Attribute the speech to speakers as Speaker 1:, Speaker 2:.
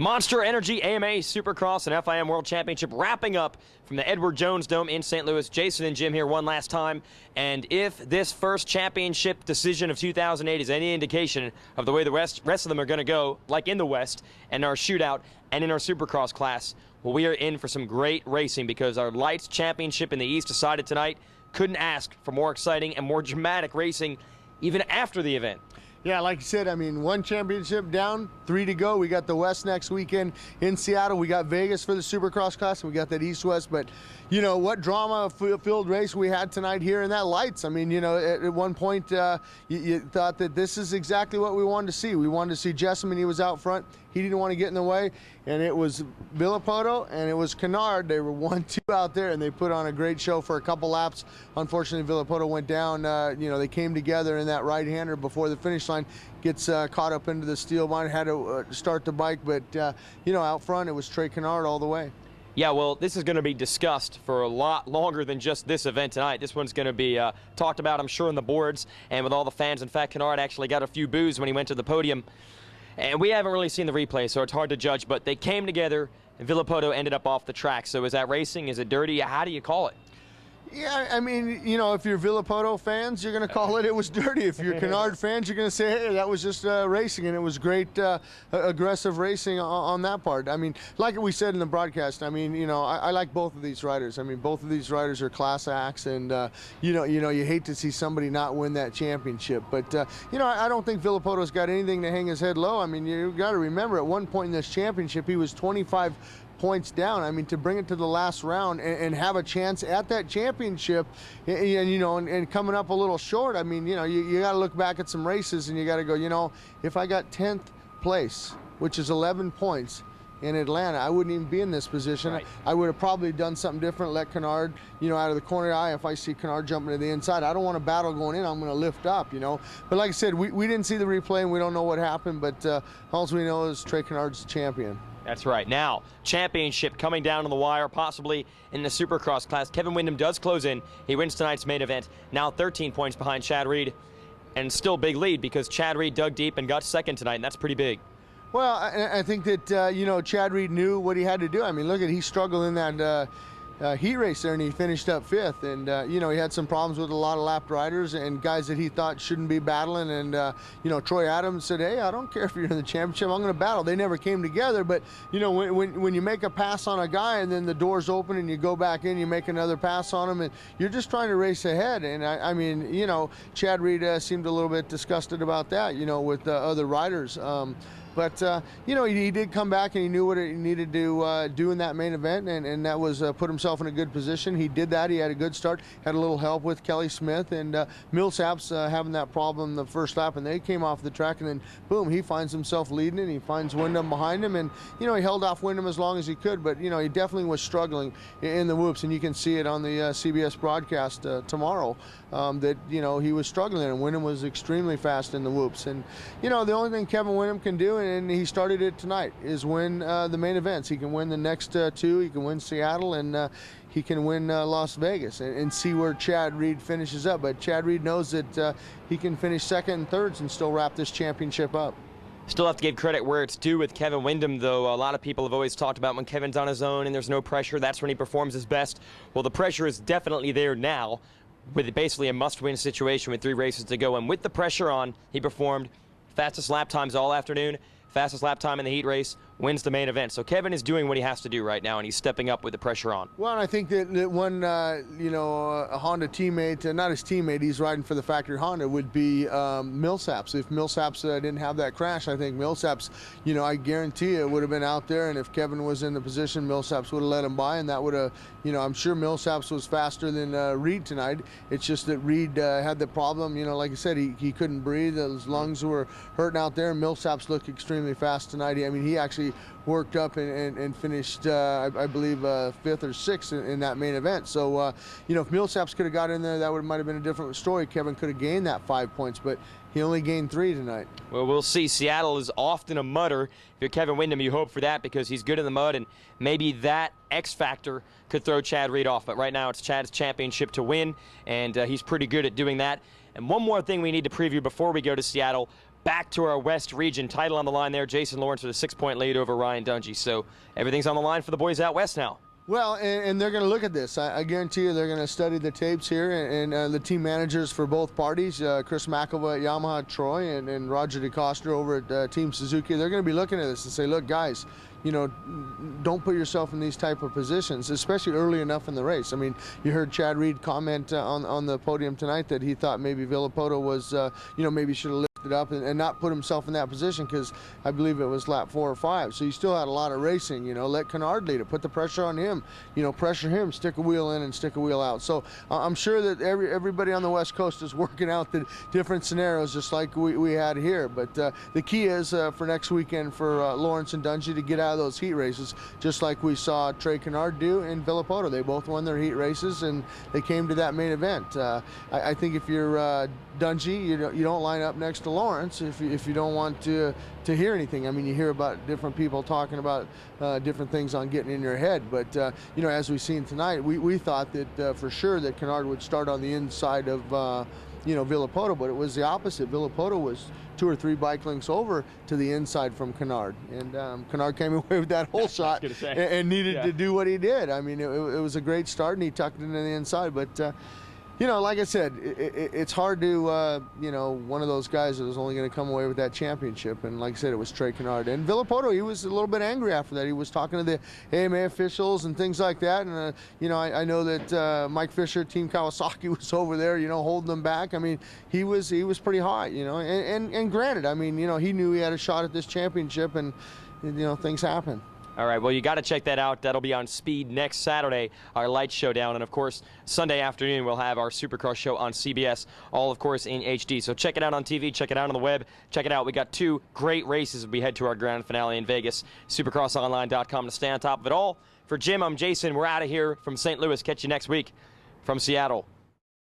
Speaker 1: Monster Energy AMA Supercross and FIM World Championship wrapping up from the Edward Jones Dome in St. Louis. Jason and Jim here one last time. And if this first championship decision of 2008 is any indication of the way the rest of them are going to go, like in the West and our shootout and in our Supercross class, well, we are in for some great racing because our Lights Championship in the East decided tonight. Couldn't ask for more exciting and more dramatic racing even after the event.
Speaker 2: Yeah, like you said, I mean, one championship down, 3 to go. We got the West next weekend in Seattle. We got Vegas for the Supercross class. We got that East-West. But, you know, what drama-filled race we had tonight here in that Lights. I mean, you know, at one point you thought that this is exactly what we wanted to see. We wanted to see Jessamine. He was out front. He didn't want to get in the way. And it was Villopoto and it was Canard. They were 1-2 out there, and they put on a great show for a couple laps. Unfortunately, Villopoto went down. You know, they came together in that right-hander before the finish line. Gets caught up into the steel line, had to start the bike. But, you know, out front, it was Trey Canard all the way.
Speaker 1: Yeah, well, this is going to be discussed for a lot longer than just this event tonight. This one's going to be talked about, I'm sure, on the boards and with all the fans. In fact, Canard actually got a few boos when he went to the podium. And we haven't really seen the replay, so it's hard to judge. But they came together, and Villopoto ended up off the track. So is that racing? Is it dirty? How do you call it?
Speaker 2: Yeah, I mean, you know, if you're Villopoto fans, you're going to call it was dirty. If you're Canard fans, you're going to say, hey, that was just racing, and it was great aggressive racing on that part. I mean, like we said in the broadcast, I mean, you know, I like both of these riders. I mean, both of these riders are class acts, and, you know, you hate to see somebody not win that championship. But, you know, I don't think Villopoto's got anything to hang his head low. I mean, you've got to remember, at one point in this championship, he was 25 points down. I mean, to bring it to the last round and have a chance at that championship, and you know, and coming up a little short. I mean, you know, you got to look back at some races and you got to go, you know, if I got 10th place, which is 11 points in Atlanta, I wouldn't even be in this position.
Speaker 1: Right.
Speaker 2: I would have probably done something different, let Canard, you know, out of the corner eye. If I see Canard jumping to the inside, I don't want to battle going in. I'm going to lift up, you know. But like I said, we didn't see the replay and we don't know what happened, but all we know is Trey Canard's the champion.
Speaker 1: That's right. Now, championship coming down to the wire, possibly in the Supercross class. Kevin Windham does close in. He wins tonight's main event. Now 13 points behind Chad Reed. And still big lead because Chad Reed dug deep and got second tonight, and that's pretty big.
Speaker 2: Well, I think that, you know, Chad Reed knew what he had to do. I mean, look he struggled in that heat race there, and he finished up 5th. And, you know, he had some problems with a lot of lapped riders and guys that he thought shouldn't be battling. And, you know, Troy Adams said, hey, I don't care if you're in the championship, I'm going to battle. They never came together. But, you know, when you make a pass on a guy and then the door's open and you go back in, you make another pass on him, and you're just trying to race ahead. And, I mean, you know, Chad Reed seemed a little bit disgusted about that, you know, with other riders. But, you know, he did come back and he knew what he needed to do in that main event, and that was put himself in a good position. He did that. He had a good start, had a little help with Kelly Smith, and Millsap's having that problem the first lap, and they came off the track, and then, boom, he finds himself leading, and he finds Windham behind him, and, you know, he held off Windham as long as he could, but, you know, he definitely was struggling in the whoops, and you can see it on the CBS broadcast tomorrow, that, you know, he was struggling, and Windham was extremely fast in the whoops. And, you know, the only thing Kevin Windham can do, and he started it tonight, is win the main events. He can win the next 2, he can win Seattle, and he can win Las Vegas, and see where Chad Reed finishes up. But Chad Reed knows that he can finish 2nd and 3rds and still wrap this championship up.
Speaker 1: Still have to give credit where it's due with Kevin Windham, though. A lot of people have always talked about when Kevin's on his own and there's no pressure, that's when he performs his best. Well, the pressure is definitely there now, with basically a must-win situation with 3 races to go. And with the pressure on, he performed fastest lap times all afternoon, fastest lap time in the heat race, wins the main event. So Kevin is doing what he has to do right now, and he's stepping up with the pressure on.
Speaker 2: Well, and I think that one, you know, a Honda teammate, not his teammate, he's riding for the factory Honda, would be Millsaps. If Millsaps didn't have that crash, I think Millsaps, you know, I guarantee it would have been out there, and if Kevin was in the position, Millsaps would have let him by, and that would have, you know, I'm sure Millsaps was faster than Reed tonight. It's just that Reed had the problem, you know, like I said, he couldn't breathe. His lungs were hurting out there, and Millsaps looked extremely fast tonight. I mean, he actually worked up and finished, I believe, 5th or 6th in that main event. So, you know, if Millsaps could have got in there, that might have been a different story. Kevin could have gained that 5 points, but he only gained 3 tonight.
Speaker 1: Well, we'll see. Seattle is often a mudder. If you're Kevin Windham, you hope for that because he's good in the mud, and maybe that X factor could throw Chad Reed off. But right now, it's Chad's championship to win, and he's pretty good at doing that. And one more thing we need to preview before we go to Seattle. back to our West region. Title on the line there. Jason Lawrence with a 6-point lead over Ryan Dungey. So everything's on the line for the boys out west now.
Speaker 2: Well, and they're going to look at this. I guarantee you they're going to study the tapes here, and the team managers for both parties, Chris McElroy at Yamaha Troy and Roger DeCoster over at Team Suzuki, they're going to be looking at this and say, look, guys, you know, don't put yourself in these type of positions, especially early enough in the race. I mean, you heard Chad Reed comment on the podium tonight that he thought maybe Villopoto was, you know, maybe should have lifted up and not put himself in that position, because I believe it was lap 4 or 5. So you still had a lot of racing, you know, let Canard lead it, put the pressure on him, you know, pressure him, stick a wheel in and stick a wheel out. So I'm sure that everybody on the West Coast is working out the different scenarios just like we had here. But the key is for next weekend for Lawrence and Dungey to get out of those heat races, just like we saw Trey Canard do in Villopoto. They both won their heat races and they came to that main event. I think if you're Dungey, you don't line up next to Lawrence if you don't want to hear anything. I mean, you hear about different people talking about different things on getting in your head, but you know, as we've seen tonight, we thought that for sure that Canard would start on the inside of you know, Villopoto, but it was the opposite. Villopoto was 2 or 3 bike lengths over to the inside from Canard, and Canard came away with that whole shot and needed to do what he did. I mean, it was a great start, and he tucked it into the inside, but you know, like I said, it's hard to, you know, one of those guys that was only going to come away with that championship. And like I said, it was Trey Canard. And Villopoto, he was a little bit angry after that. He was talking to the AMA officials and things like that. And, you know, I know that Mike Fisher, Team Kawasaki, was over there, you know, holding them back. I mean, he was pretty hot, you know. And granted, I mean, you know, he knew he had a shot at this championship, and you know, things happen.
Speaker 1: All right, well, you got to check that out. That'll be on Speed next Saturday, our light showdown. And, of course, Sunday afternoon, we'll have our Supercross show on CBS, all, of course, in HD. So check it out on TV, check it out on the web. Check it out. We got 2 great races as we head to our grand finale in Vegas. SupercrossOnline.com to stay on top of it all. For Jim, I'm Jason. We're out of here from St. Louis. Catch you next week from Seattle.